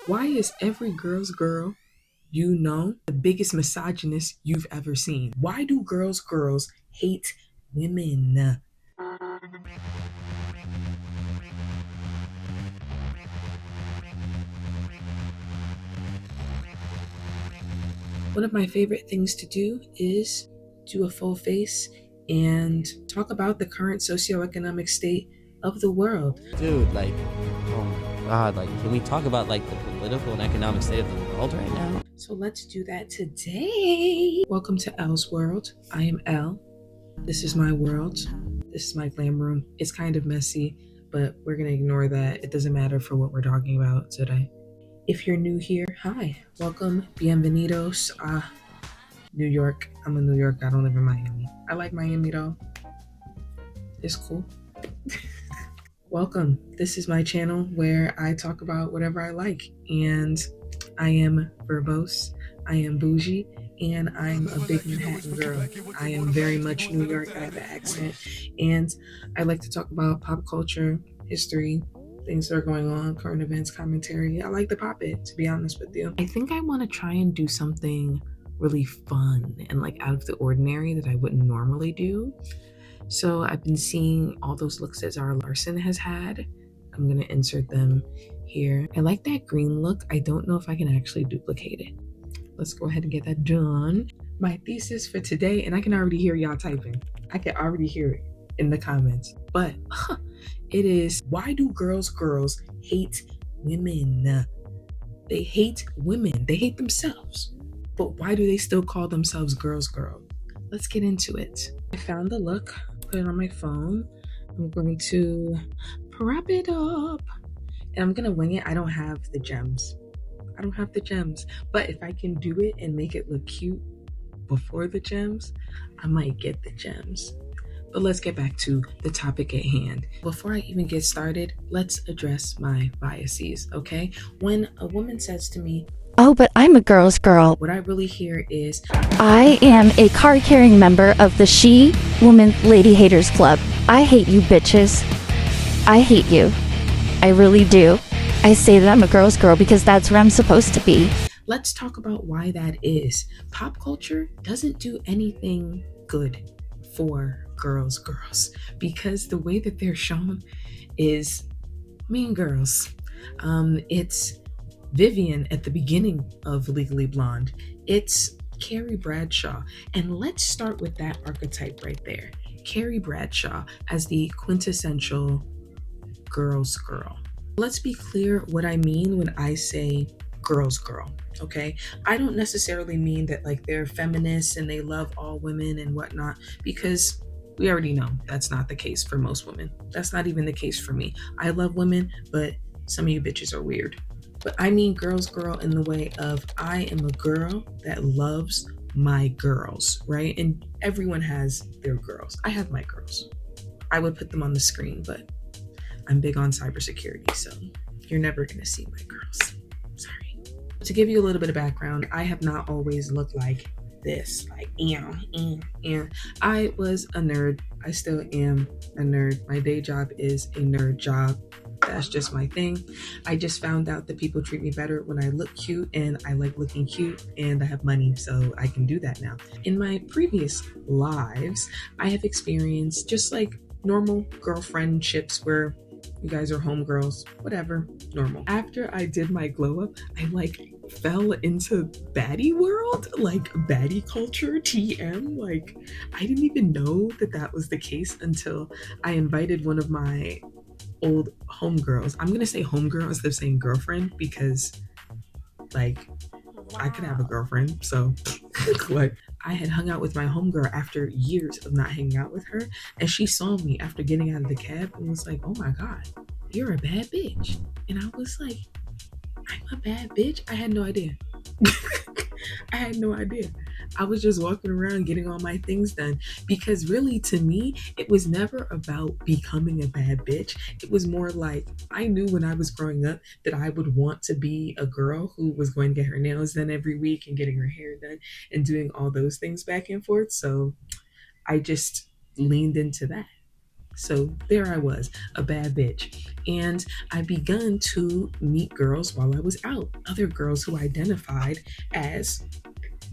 Why is every girl's girl you know the biggest misogynist you've ever seen? Why do girls hate women? One of my favorite things to do is do a full face and talk about the current socioeconomic state of the world. Dude, like, oh my god, like, can we talk about like the political and economic state of the world right now? So let's do that today. Welcome to Elle's World. I am Elle. This is my world. This is my glam room. It's kind of messy, but we're going to ignore that. It doesn't matter for what we're talking about today. If you're new here, hi. Welcome. Bienvenidos. New York. I'm a New York. I don't live in Miami. I like Miami though. It's cool. Welcome. This is my channel where I talk about whatever I like. And I am verbose. I am bougie. And I'm a big Manhattan girl. I am very much New York. I have an accent. And I like to talk about pop culture, history, things that are going on, current events, commentary. I like to pop it, to be honest with you. I think I want to try and do something really fun and like out of the ordinary that I wouldn't normally do. So I've been seeing all those looks that Zara Larson has had. I'm going to insert them here. I like that green look. I don't know if I can actually duplicate it. Let's go ahead and get that done. My thesis for today, and I can already hear y'all typing. I can already hear it in the comments. But it is, why do girls hate women? They hate women. They hate themselves. But why do they still call themselves girls? Let's get into it. I found the look, put it on my phone. I'm going to prop it up and I'm going to wing it. I don't have the gems. But if I can do it and make it look cute before the gems, I might get the gems. But let's get back to the topic at hand. Before I even get started, let's address my biases, okay? When a woman says to me, "Oh, but I'm a girl's girl," what I really hear is, "I am a card-carrying member of the She Woman Lady Haters Club. I hate you bitches. I hate you. I really do. I say that I'm a girl's girl because that's where I'm supposed to be." Let's talk about why that is. Pop culture doesn't do anything good for girls because the way that they're shown is Mean Girls. It's Vivian at the beginning of Legally Blonde. It's Carrie Bradshaw. And let's start with that archetype right there. Carrie Bradshaw as the quintessential girl's girl. Let's be clear what I mean when I say girl's girl, okay? I don't necessarily mean that like they're feminists and they love all women and whatnot, because we already know that's not the case for most women. That's not even the case for me. I love women, but some of you bitches are weird. But I mean girl's girl in the way of I am a girl that loves my girls, right? And everyone has their girls. I have my girls. I would put them on the screen, but I'm big on cybersecurity, so you're never gonna see my girls. Sorry. To give you a little bit of background, I have not always looked like this, like, I was a nerd. I still am a nerd. My day job is a nerd job. That's just my thing. I just found out that people treat me better when I look cute, and I like looking cute, and I have money, so I can do that now. In my previous lives, I have experienced just like normal girlfriendships where you guys are homegirls, whatever, normal. After I did my glow up, I like fell into baddie world, like baddie culture, TM. Like, I didn't even know that that was the case until I invited one of my old homegirls. I'm gonna say homegirl instead of saying girlfriend because, like, I could have a girlfriend, so like I had hung out with my homegirl after years of not hanging out with her, and she saw me after getting out of the cab and was like, "Oh my god, you're a bad bitch." And I was like, "I'm a bad bitch?" I had no idea. I had no idea. I was just walking around getting all my things done because really to me, it was never about becoming a bad bitch. It was more like I knew when I was growing up that I would want to be a girl who was going to get her nails done every week and getting her hair done and doing all those things back and forth. So I just leaned into that. So there I was, a bad bitch. And I begun to meet girls while I was out, other girls who identified as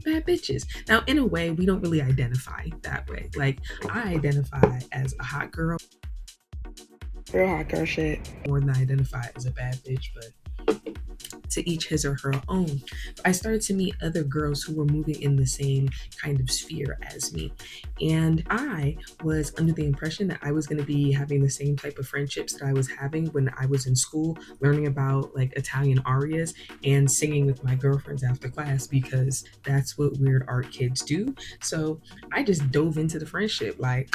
bad bitches. Now, in a way, we don't really identify that way. Like, I identify as a hot girl. Real hot girl shit. More than I identify as a bad bitch, but to each his or her own. I started to meet other girls who were moving in the same kind of sphere as me. And I was under the impression that I was going to be having the same type of friendships that I was having when I was in school, learning about like Italian arias and singing with my girlfriends after class, because that's what weird art kids do. So I just dove into the friendship, like,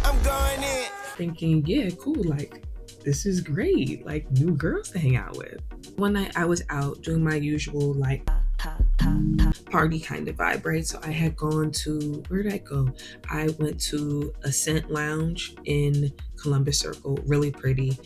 I'm going in, thinking, yeah, cool, like, this is great, like, new girls to hang out with. One night I was out doing my usual like party kind of vibe, right? So I had gone to, where did I go? I went to a scent lounge in Columbus Circle, really pretty.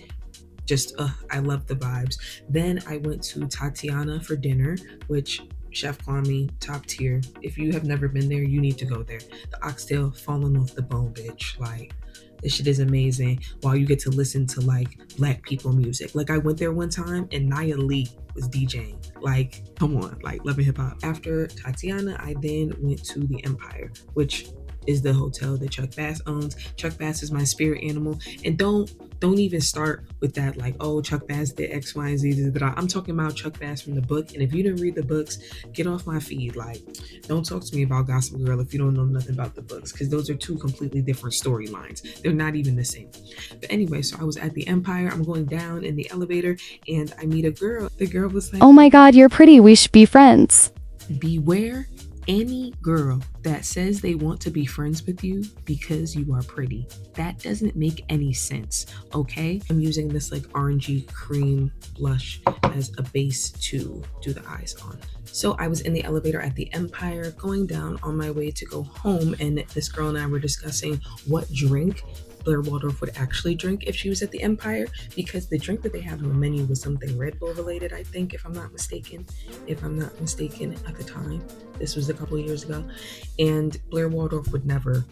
Just, I love the vibes. Then I went to Tatiana for dinner, which Chef Kwame, top tier. If you have never been there, you need to go there. The oxtail falling off the bone, bitch. Like, this shit is amazing while you get to listen to like black people music. Like, I went there one time and Nia Lee was DJing. Like, come on, like, love and hip hop. After Tatiana, I then went to the Empire, which is the hotel that Chuck Bass owns. Chuck Bass is my spirit animal. And don't even start with that, like, oh, Chuck Bass did X, Y, and Z. I'm talking about Chuck Bass from the book. And if you didn't read the books, get off my feed. Like, don't talk to me about Gossip Girl if you don't know nothing about the books, because those are two completely different storylines. They're not even the same. But anyway, so I was at the Empire. I'm going down in the elevator and I meet a girl. The girl was like, Oh my God, you're pretty. We should be friends. beware any girl that says they want to be friends with you because you are pretty. That doesn't make any sense, okay? I'm using this like orangey cream blush as a base to do the eyes on. So I was in the elevator at the Empire going down on my way to go home, and this girl and I were discussing what drink Blair Waldorf would actually drink if she was at the Empire, because the drink that they have on the menu was something Red Bull related, I think, if I'm not mistaken at the time. This was a couple of years ago. And Blair Waldorf would never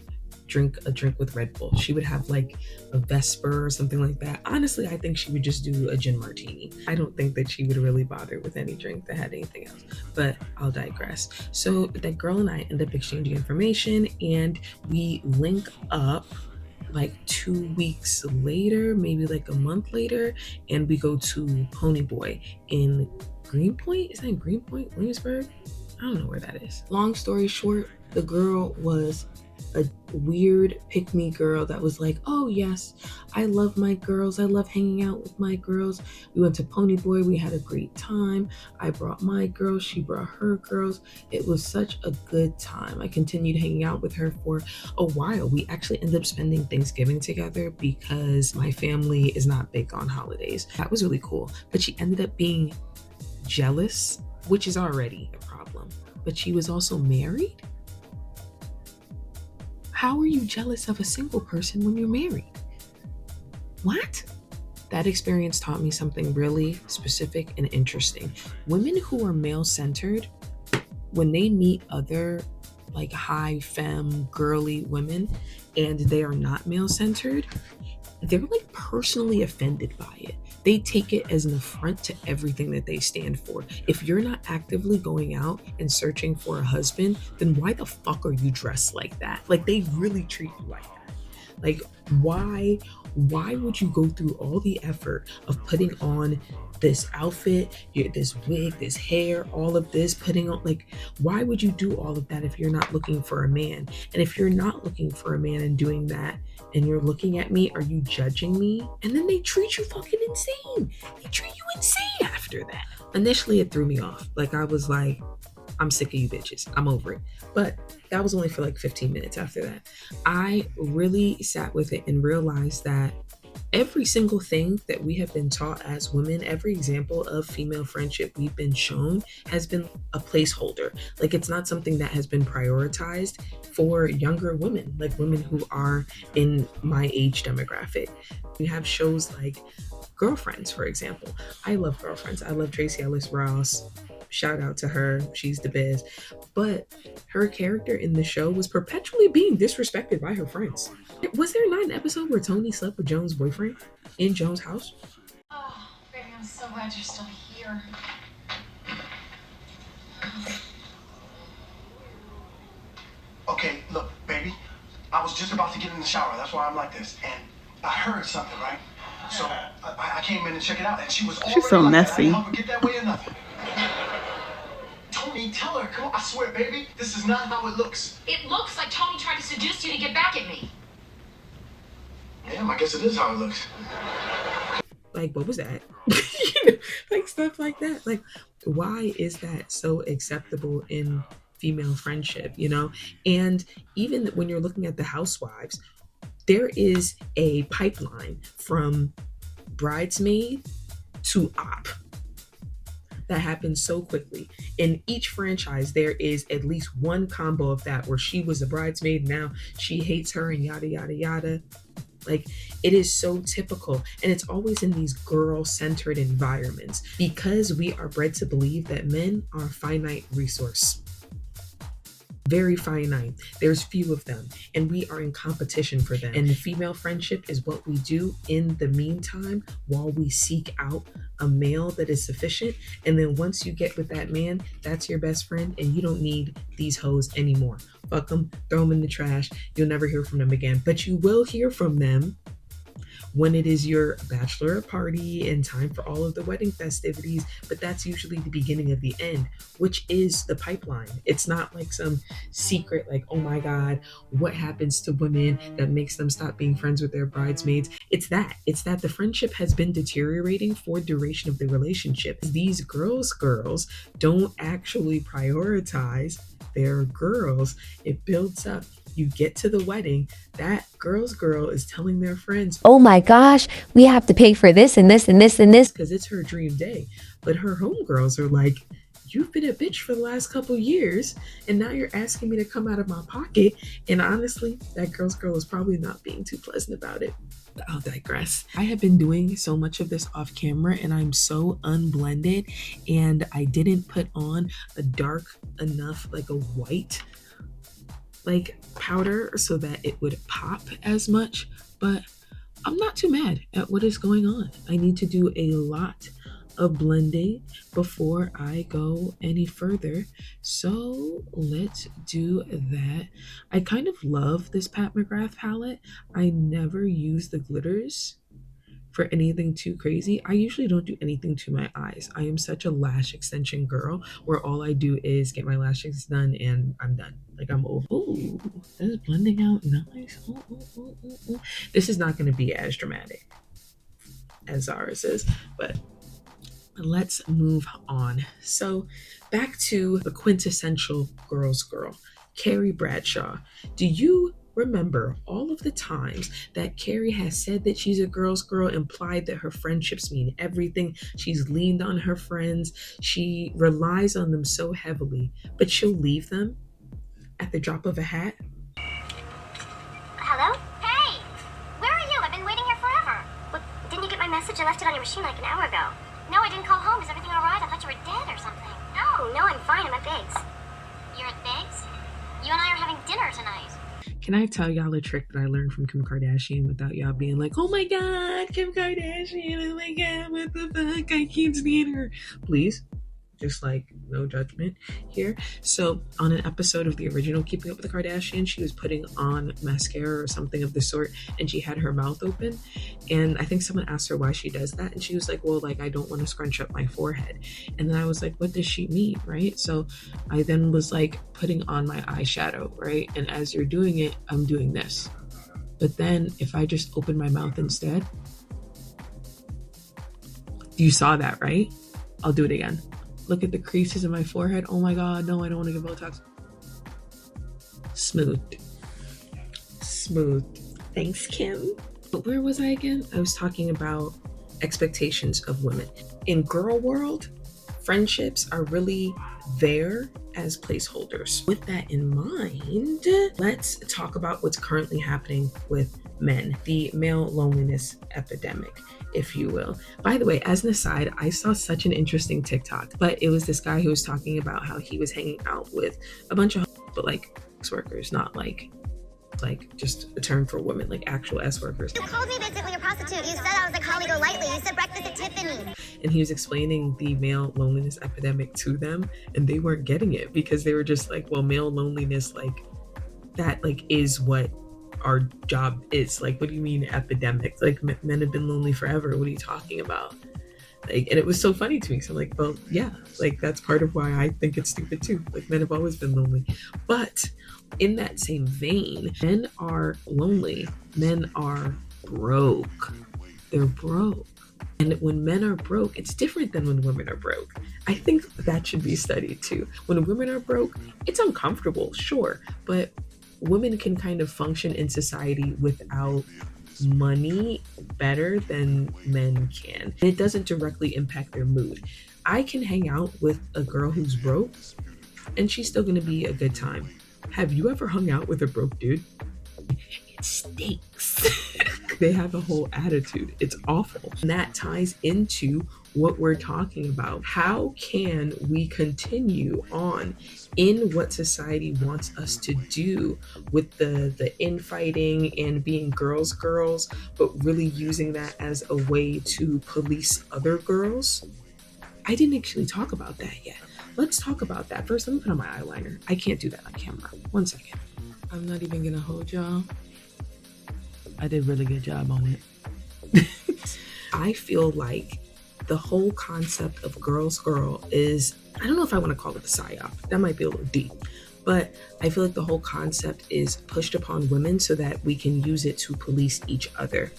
drink a drink with Red Bull. She would have like a Vesper or something like that. Honestly, I think she would just do a gin martini. I don't think that she would really bother with any drink that had anything else, but I'll digress. So that girl and I end up exchanging information and we link up like 2 weeks later, maybe like a month later, and we go to Pony Boy in Greenpoint. Is that in Greenpoint, Williamsburg? I don't know where that is. Long story short, the girl was a weird pick-me girl that was like, oh yes, I love my girls, I love hanging out with my girls. We went to Pony Boy, we had a great time. I brought my girls, she brought her girls. It was such a good time. I continued hanging out with her for a while. We actually ended up spending Thanksgiving together because my family is not big on holidays. That was really cool. But she ended up being jealous, which is already a problem. But she was also married. How are you jealous of a single person when you're married? What? That experience taught me something really specific and interesting. Women who are male-centered, when they meet other like high femme girly women and they are not male-centered, they're like personally offended by it. They take it as an affront to everything that they stand for. If you're not actively going out and searching for a husband, then why the fuck are you dressed like that? Like, they really treat you like that. Like, why would you go through all the effort of putting on this outfit, this wig, this hair, all of this, putting on, like, why would you do all of that if you're not looking for a man? And if you're not looking for a man and doing that, and you're looking at me, are you judging me? And then they treat you fucking insane. They treat you insane after that. Initially, it threw me off. Like, I was like, I'm sick of you bitches. I'm over it. But that was only for like 15 minutes after that. I really sat with it and realized that every single thing that we have been taught as women, every example of female friendship we've been shown has been a placeholder. Like, it's not something that has been prioritized for younger women, like women who are in my age demographic. We have shows like Girlfriends, for example. I love Girlfriends. I love Tracy Ellis Ross. Shout out to her. She's the best. But her character in the show was perpetually being disrespected by her friends. Was there not an episode where Toni slept with Joan's boyfriend in Joan's house? Oh, baby, I'm so glad you're still here. Okay, look, baby. I was just about to get in the shower. That's why I'm like this. And I heard something, right? So I came in to check it out, and she was already so like messy. That. I didn't help her get that way or nothing. Toni, tell her. Come on, I swear, baby. This is not how it looks. It looks like Toni tried to seduce you to get back at me. Damn, I guess it is how it looks. Like, what was that? Like stuff like that. Like, why is that so acceptable in female friendship, And even when you're looking at the housewives, there is a pipeline from bridesmaid to op that happens so quickly. In each franchise, there is at least one combo of that where she was a bridesmaid, now she hates her and yada, yada, yada. Like, it is so typical, and it's always in these girl-centered environments because we are bred to believe that men are a finite resource. Very finite. There's few of them, and we are in competition for them. And the female friendship is what we do in the meantime while we seek out a male that is sufficient. And then once you get with that man, that's your best friend, and you don't need these hoes anymore. Fuck them, throw them in the trash. You'll never hear from them again. But you will hear from them when it is your bachelorette party and time for all of the wedding festivities, but that's usually the beginning of the end, which is the pipeline. It's not like some secret, like, oh my God, what happens to women that makes them stop being friends with their bridesmaids? It's that the friendship has been deteriorating for duration of the relationship. These girls don't actually prioritize their girls. It builds up. You get to the wedding, that girl's girl is telling their friends, Oh my gosh, we have to pay for this and this and this and this. because it's her dream day. But her homegirls are like, you've been a bitch for the last couple years, and now you're asking me to come out of my pocket. And honestly, that girl's girl is probably not being too pleasant about it. But I'll digress. I have been doing so much of this off camera, and I'm so unblended, and I didn't put on a dark enough, like a white powder so that it would pop as much, but I'm not too mad at what is going on. I need to do a lot of blending before I go any further, so let's do that. I kind of love this Pat McGrath palette. I never use the glitters for anything too crazy. I usually don't do anything to my eyes. I am such a lash extension girl where all I do is get my lashes done and I'm done. Like, I'm over. Ooh, that's blending out nice. Ooh. This is not going to be as dramatic as ours is, but let's move on. So back to the quintessential girl's girl, Carrie Bradshaw. Do you remember all of the times that Carrie has said that she's a girl's girl, implied that her friendships mean everything? She's leaned on her friends. She relies on them so heavily, but she'll leave them at the drop of a hat. Hello? Hey! Where are you? I've been waiting here forever. What, didn't you get my message? I left it on your machine like an hour ago. No, I didn't call home. Is everything alright? I thought you were dead or something. No, I'm fine. I'm at Biggs. You're at Biggs? You and I are having dinner tonight. Can I tell y'all a trick that I learned from Kim Kardashian without y'all being like, oh my God, Kim Kardashian, oh my God, what the fuck, I can't stand her. Please, just like no judgment here. So on an episode of the original Keeping Up with the Kardashians, she was putting on mascara or something of the sort, and she had her mouth open. And I think someone asked her why she does that. And she was like, well, like, I don't want to scrunch up my forehead. And then I was like, what does she mean, right? So I then was like putting on my eyeshadow, right? And as you're doing it, I'm doing this. But then if I just open my mouth instead, you saw that, right? I'll do it again. Look at the creases in my forehead. Oh my God, no, I don't want to get Botox. Smooth. Thanks, Kim. But where was I again? I was talking about expectations of women. In girl world, friendships are really there as placeholders. With that in mind, let's talk about what's currently happening with men, the male loneliness epidemic, if you will. By the way, as an aside, I saw such an interesting TikTok, but it was this guy who was talking about how he was hanging out with a bunch of, but like sex workers, not like just a term for women, like actual S workers. You called me basically a prostitute. You said I was like Holly Golightly. You said breakfast at Tiffany's. And he was explaining the male loneliness epidemic to them, and they weren't getting it because they were just like, well, male loneliness, like that, like is what our job is. Like, what do you mean epidemic? Like men have been lonely forever. What are you talking about? Like, and it was so funny to me. So I'm like, well, yeah, like that's part of why I think it's stupid too. Like men have always been lonely. But in that same vein, men are lonely. Men are broke. They're broke. And when men are broke, it's different than when women are broke. I think that should be studied too. When women are broke, it's uncomfortable, sure, but women can kind of function in society without money better than men can. And it doesn't directly impact their mood. I can hang out with a girl who's broke and she's still gonna be a good time. Have you ever hung out with a broke dude? It stinks. They have a whole attitude. It's awful. And that ties into what we're talking about. How can we continue on in what society wants us to do with the infighting and being girls, but really using that as a way to police other girls? I didn't actually talk about that yet. Let's talk about that. First, let me put on my eyeliner. I can't do that on camera. 1 second. I'm not even gonna hold y'all. I did a really good job on it. I feel like the whole concept of girls girl is, I don't know if I want to call it a psyop. That might be a little deep. But I feel like the whole concept is pushed upon women so that we can use it to police each other.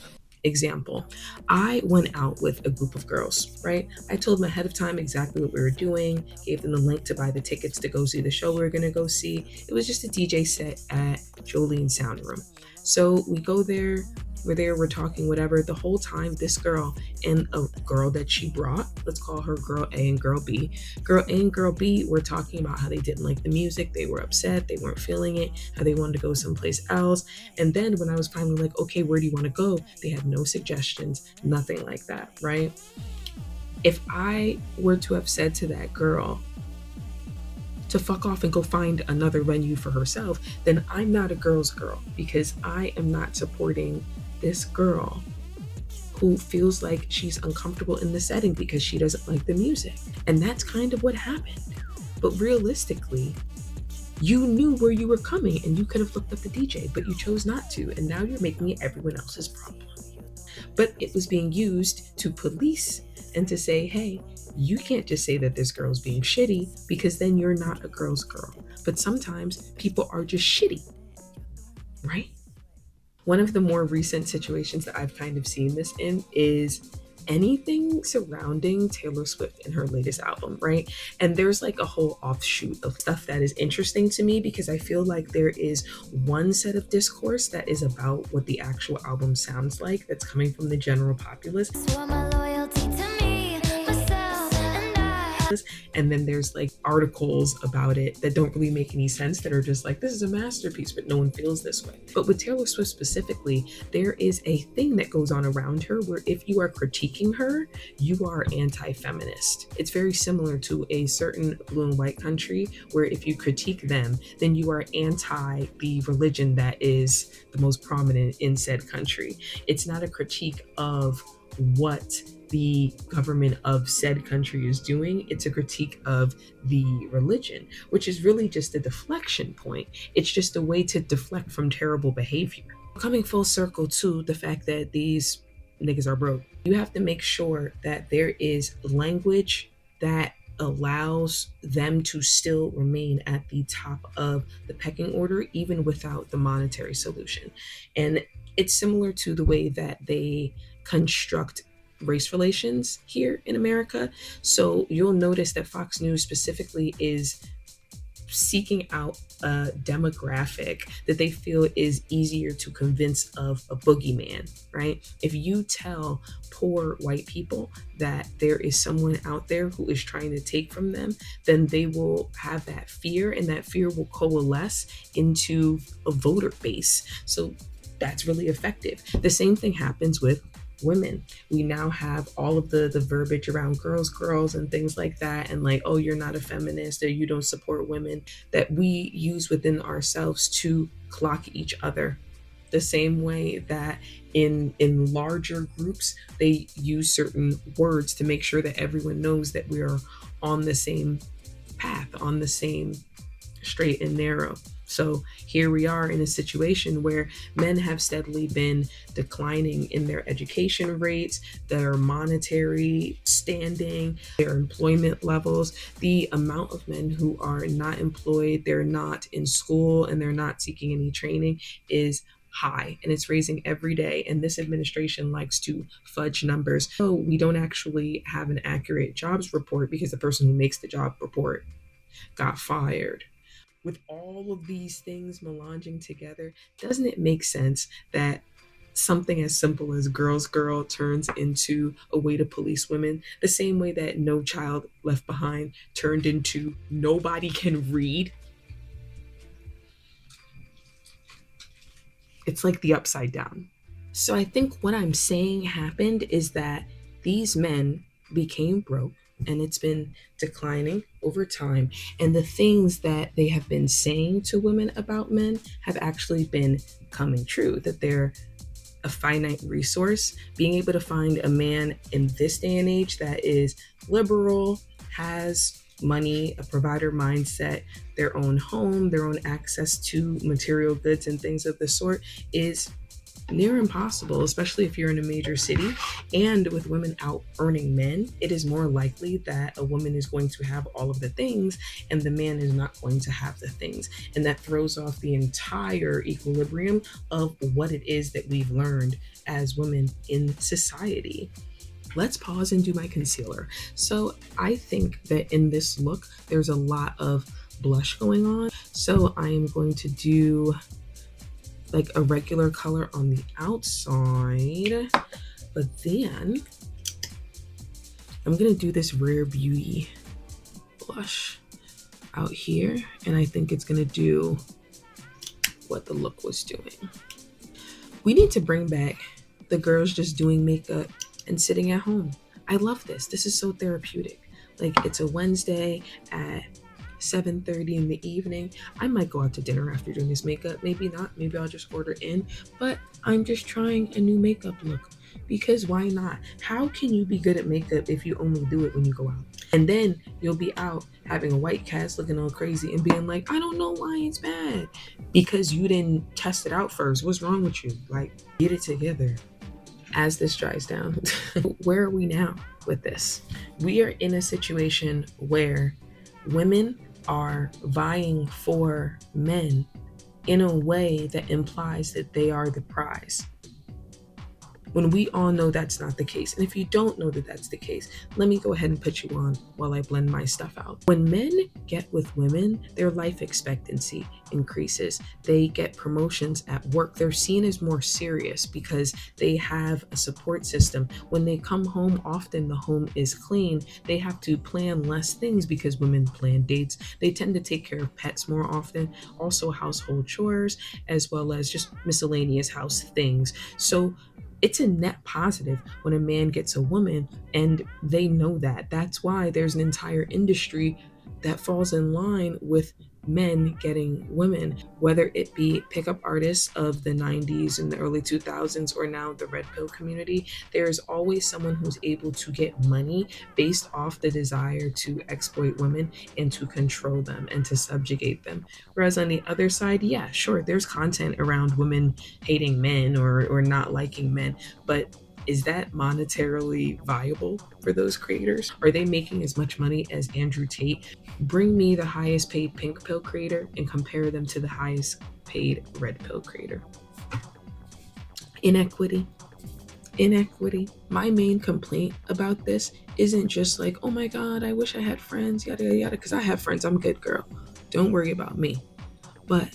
Example, I went out with a group of girls, right? I told them ahead of time exactly what we were doing, gave them the link to buy the tickets to go see the show we were going to go see. It was just a DJ set at Jolene's Sound Room. So we go there, we're talking, whatever. The whole time, this girl and a girl that she brought, let's call her girl A and girl B. Girl A and girl B were talking about how they didn't like the music, they were upset, they weren't feeling it, how they wanted to go someplace else. And then when I was finally like, okay, where do you want to go? They had no suggestions, nothing like that, right? If I were to have said to that girl to fuck off and go find another venue for herself, then I'm not a girl's girl, because I am not supporting this girl who feels like she's uncomfortable in the setting because she doesn't like the music. And that's kind of what happened. But realistically, you knew where you were coming and you could have looked up the DJ, but you chose not to. And now you're making it everyone else's problem. But it was being used to police and to say, hey, you can't just say that this girl's being shitty, because then you're not a girl's girl. But sometimes people are just shitty, right? One of the more recent situations that I've kind of seen this in is anything surrounding Taylor Swift and her latest album, right? And there's like a whole offshoot of stuff that is interesting to me, because I feel like there is one set of discourse that is about what the actual album sounds like, that's coming from the general populace. And then there's like articles about it that don't really make any sense, that are just like, this is a masterpiece, but no one feels this way. But with Taylor Swift specifically, there is a thing that goes on around her where if you are critiquing her, you are anti-feminist. It's very similar to a certain blue and white country where if you critique them, then you are anti the religion that is the most prominent in said country. It's not a critique of what the government of said country is doing, it's a critique of the religion, which is really just a deflection point. It's just a way to deflect from terrible behavior. Coming full circle to the fact that these niggas are broke, you have to make sure that there is language that allows them to still remain at the top of the pecking order, even without the monetary solution. And it's similar to the way that they construct race relations here in America. So you'll notice that Fox News specifically is seeking out a demographic that they feel is easier to convince of a boogeyman, right? If you tell poor white people that there is someone out there who is trying to take from them, then they will have that fear, and that fear will coalesce into a voter base. So that's really effective. The same thing happens with women. We now have all of the verbiage around girls and things like that, and like, oh, you're not a feminist or you don't support women, that we use within ourselves to clock each other. The same way that in larger groups they use certain words to make sure that everyone knows that we are on the same path, on the same straight and narrow. So here we are in a situation where men have steadily been declining in their education rates, their monetary standing, their employment levels. The amount of men who are not employed, they're not in school, and they're not seeking any training is high, and it's raising every day. And this administration likes to fudge numbers. So we don't actually have an accurate jobs report because the person who makes the job report got fired. With all of these things melanging together, doesn't it make sense that something as simple as girls girl turns into a way to police women, the same way that No Child Left Behind turned into nobody can read? It's like the upside down. So I think what I'm saying happened is that these men became broke, and it's been declining over time. And the things that they have been saying to women about men have actually been coming true, that they're a finite resource. Being able to find a man in this day and age that is liberal, has money, a provider mindset, their own home, their own access to material goods and things of the sort is near impossible, especially if you're in a major city. And with women out earning men, it is more likely that a woman is going to have all of the things and the man is not going to have the things. And that throws off the entire equilibrium of what it is that we've learned as women in society. Let's pause and do my concealer. So I think that in this look, there's a lot of blush going on. So I am going to do like a regular color on the outside, but then I'm gonna do this Rare Beauty blush out here, and I think it's gonna do what the look was doing. We need to bring back the girls just doing makeup and sitting at home. I love this. This is so therapeutic. Like, it's a Wednesday at 7:30 in the evening. I might go out to dinner after doing this makeup. Maybe not. Maybe I'll just order in. But I'm just trying a new makeup look, because why not? How can you be good at makeup if you only do it when you go out? And then you'll be out having a white cast looking all crazy and being like, I don't know why it's bad, because you didn't test it out first. What's wrong with you? Like, get it together. As this dries down, where are we now with this? We are in a situation where women are vying for men in a way that implies that they are the prize, when we all know that's not the case. And if you don't know that that's the case, let me go ahead and put you on while I blend my stuff out. When men get with women, their life expectancy increases. They get promotions at work. They're seen as more serious because they have a support system. When they come home, often the home is clean. They have to plan less things because women plan dates. They tend to take care of pets more often, also household chores, as well as just miscellaneous house things. So it's a net positive when a man gets a woman, and they know that. That's why there's an entire industry that falls in line with men getting women, whether it be pickup artists of the 90s and the early 2000s, or now the red pill community. There's always someone who's able to get money based off the desire to exploit women and to control them and to subjugate them. Whereas on the other side, yeah, sure, there's content around women hating men or not liking men, but is that monetarily viable for those creators? Are they making as much money as Andrew Tate? Bring me the highest paid pink pill creator and compare them to the highest paid red pill creator. Inequity. My main complaint about this isn't just like, oh my God, I wish I had friends, yada, yada, yada, because I have friends, I'm good, girl. Don't worry about me. But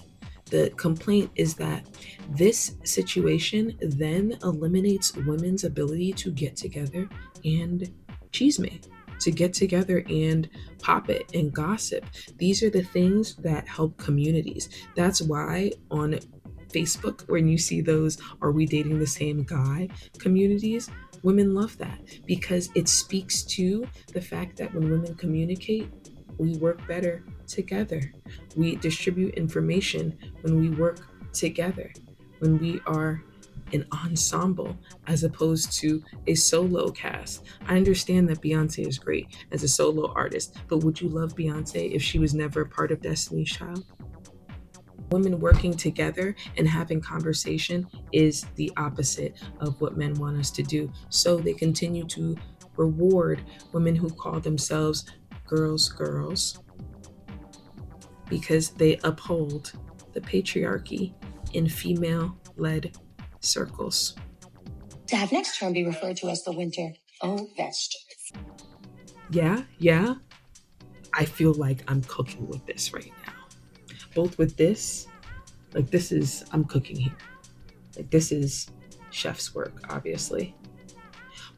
the complaint is that this situation then eliminates women's ability to get together and chisme, to get together and pop it and gossip. These are the things that help communities. That's why on Facebook, when you see those "Are we dating the same guy" communities, women love that because it speaks to the fact that when women communicate, we work better together. We distribute information when we work together, when we are an ensemble as opposed to a solo cast. I understand that Beyonce is great as a solo artist, but would you love Beyonce if she was never a part of Destiny's Child? Women working together and having conversation is the opposite of what men want us to do. So they continue to reward women who call themselves girls because they uphold the patriarchy in female-led circles. To have next term be referred to as the winter ovestion. Yeah. I feel like I'm cooking with this right now. Both with this, like I'm cooking here. Like this is chef's work, obviously.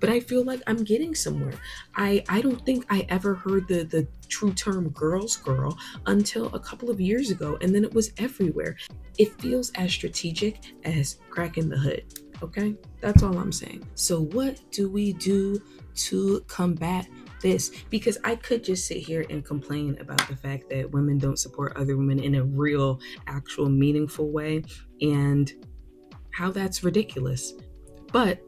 But I feel like I'm getting somewhere. I don't think I ever heard the true term girl's girl until a couple of years ago, and then it was everywhere. It feels as strategic as cracking the hood, okay? That's all I'm saying. So what do we do to combat this? Because I could just sit here and complain about the fact that women don't support other women in a real, actual, meaningful way, and how that's ridiculous. But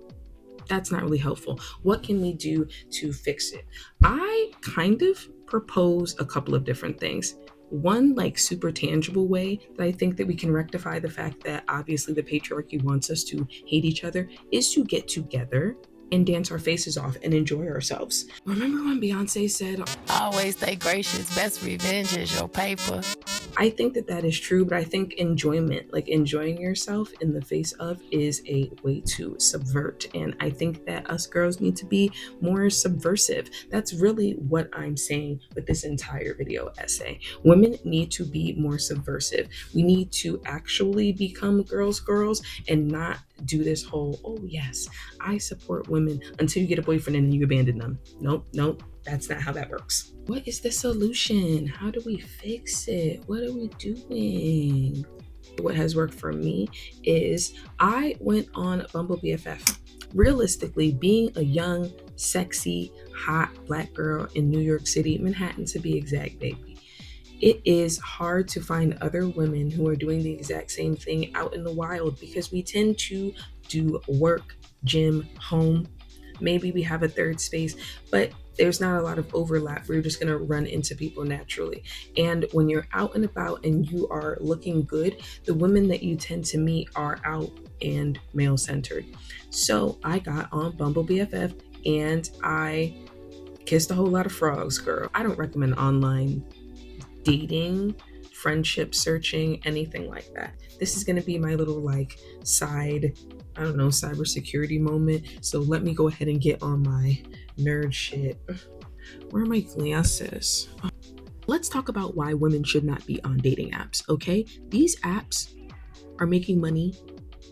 that's not really helpful. What can we do to fix it? I kind of propose a couple of different things. One like super tangible way that I think that we can rectify the fact that obviously the patriarchy wants us to hate each other is to get together and dance our faces off and enjoy ourselves. Remember when Beyonce said, "Always stay gracious, best revenge is your paper"? I think that is true, but I think enjoyment, like enjoying yourself in the face of, is a way to subvert. And I think that us girls need to be more subversive. That's really what I'm saying with this entire video essay. Women need to be more subversive. We need to actually become girls and not do this whole, oh yes, I support women until you get a boyfriend and then you abandon them. Nope. That's not how that works. What is the solution? How do we fix it? What are we doing? What has worked for me is I went on Bumble BFF. Realistically, being a young, sexy, hot Black girl in New York City, Manhattan to be exact, baby, it is hard to find other women who are doing the exact same thing out in the wild because we tend to do work, gym, home. Maybe we have a third space, but there's not a lot of overlap. We're just gonna run into people naturally. And when you're out and about and you are looking good, the women that you tend to meet are out and male-centered. So I got on Bumble BFF and I kissed a whole lot of frogs, girl. I don't recommend online dating, friendship searching, anything like that. This is gonna be my little like side, I don't know, cybersecurity moment. So let me go ahead and get on my nerd shit. Where are my glasses? Let's talk about why women should not be on dating apps, okay? These apps are making money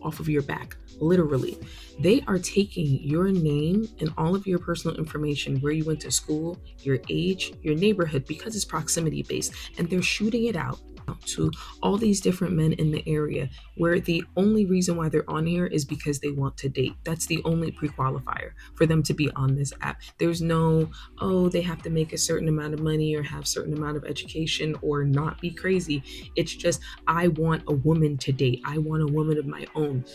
off of your back, literally. They are taking your name and all of your personal information, where you went to school, your age, your neighborhood, because it's proximity based, and they're shooting it out to all these different men in the area, where the only reason why they're on here is because they want to date. That's the only pre-qualifier for them to be on this app. There's no, oh, they have to make a certain amount of money or have a certain amount of education or not be crazy. It's just, I want a woman to date. I want a woman of my own.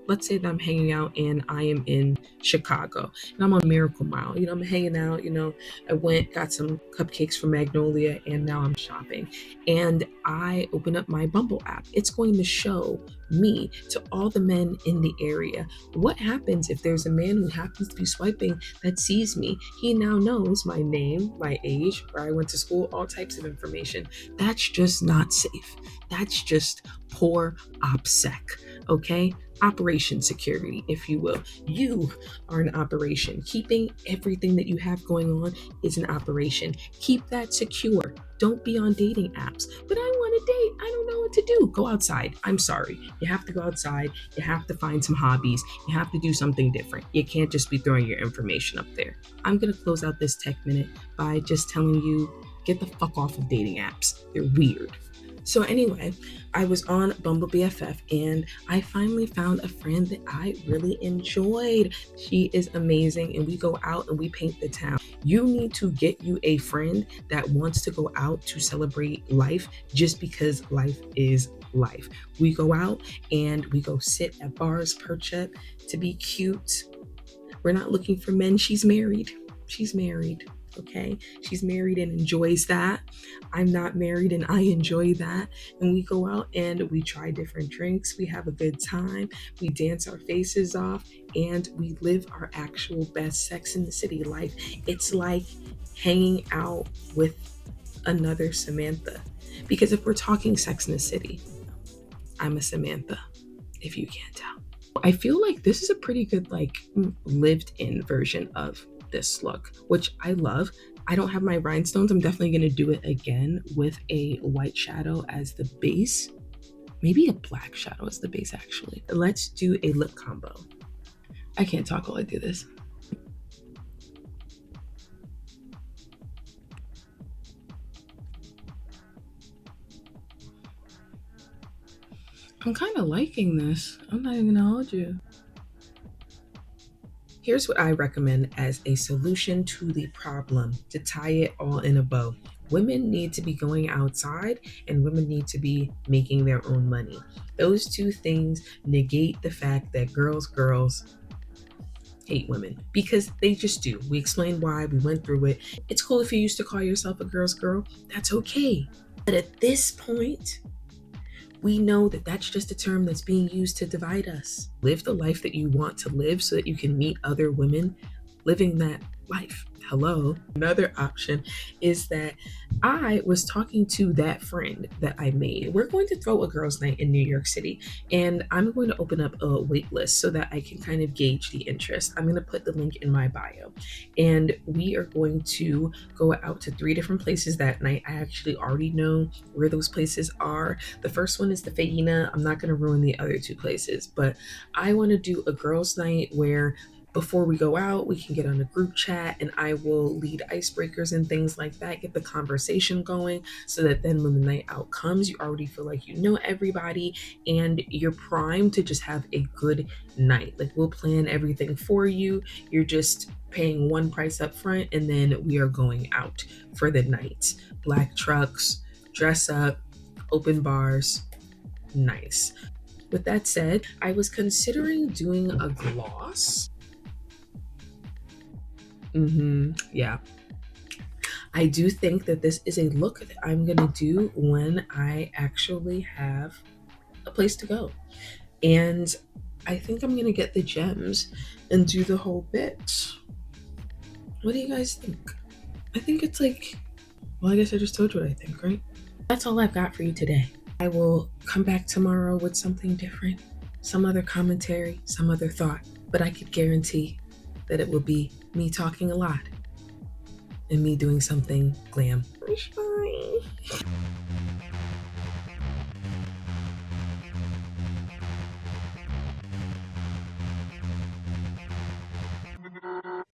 Let's say that I'm hanging out and I am in Chicago and I'm on Miracle Mile. I'm hanging out, I went, got some cupcakes from Magnolia, and now I'm shopping. And I open up my Bumble app. It's going to show me to all the men in the area. What happens if there's a man who happens to be swiping that sees me? He now knows my name, my age, where I went to school, all types of information. That's just not safe. That's just poor OPSEC, okay? Operation security, if you will. You are an operation. Keeping everything that you have going on is an operation. Keep that secure. Don't be on dating apps. But I want to date. I don't know what to do. Go outside. I'm sorry. You have to go outside. You have to find some hobbies. You have to do something different. You can't just be throwing your information up there. I'm going to close out this tech minute by just telling you, get the fuck off of dating apps. They're weird. So anyway, I was on Bumble BFF and I finally found a friend that I really enjoyed. She is amazing and we go out and we paint the town. You need to get you a friend that wants to go out to celebrate life just because life is life. We go out and we go sit at bars, perch up to be cute. We're not looking for men. She's married. She's married. Okay, she's married and enjoys that. I'm not married and I enjoy that. And we go out and we try different drinks. We have a good time. We dance our faces off and we live our actual best Sex in the City life. It's like hanging out with another Samantha. Because if we're talking Sex in the City, I'm a Samantha, if you can't tell. I feel like this is a pretty good, like, lived in version of this look, which I love. I don't have my rhinestones. I'm definitely going to do it again with a white shadow as the base. Maybe a black shadow as the base, actually. Let's do a lip combo. I can't talk while I do this. I'm kind of liking this. I'm not even gonna hold you. Here's what I recommend as a solution to the problem to tie it all in a bow. Women need to be going outside and women need to be making their own money. Those two things negate the fact that girls hate women, because they just do. We explained why, we went through it. It's cool if you used to call yourself a girl's girl, that's okay. But at this point, we know that that's just a term that's being used to divide us. Live the life that you want to live so that you can meet other women living that life. Hello. Another option is that I was talking to that friend that I made. We're going to throw a girls' night in New York City, and I'm going to open up a wait list so that I can kind of gauge the interest. I'm going to put the link in my bio, and we are going to go out to 3 different places that night. I actually already know where those places are. The first one is the Faina. I'm not going to ruin the other 2 places, but I want to do a girls' night where before we go out, we can get on a group chat and I will lead icebreakers and things like that, get the conversation going so that then when the night out comes, you already feel like you know everybody and you're primed to just have a good night. Like, we'll plan everything for you. You're just paying one price up front and then we are going out for the night. Black trucks, dress up, open bars, nice. With that said, I was considering doing a gloss. Yeah. I do think that this is a look that I'm gonna do when I actually have a place to go. And I think I'm gonna get the gems and do the whole bit. What do you guys think? I think it's like, well, I guess I just told you what I think, right? That's all I've got for you today. I will come back tomorrow with something different, some other commentary, some other thought, but I could guarantee that it will be me talking a lot and me doing something glam. Bye.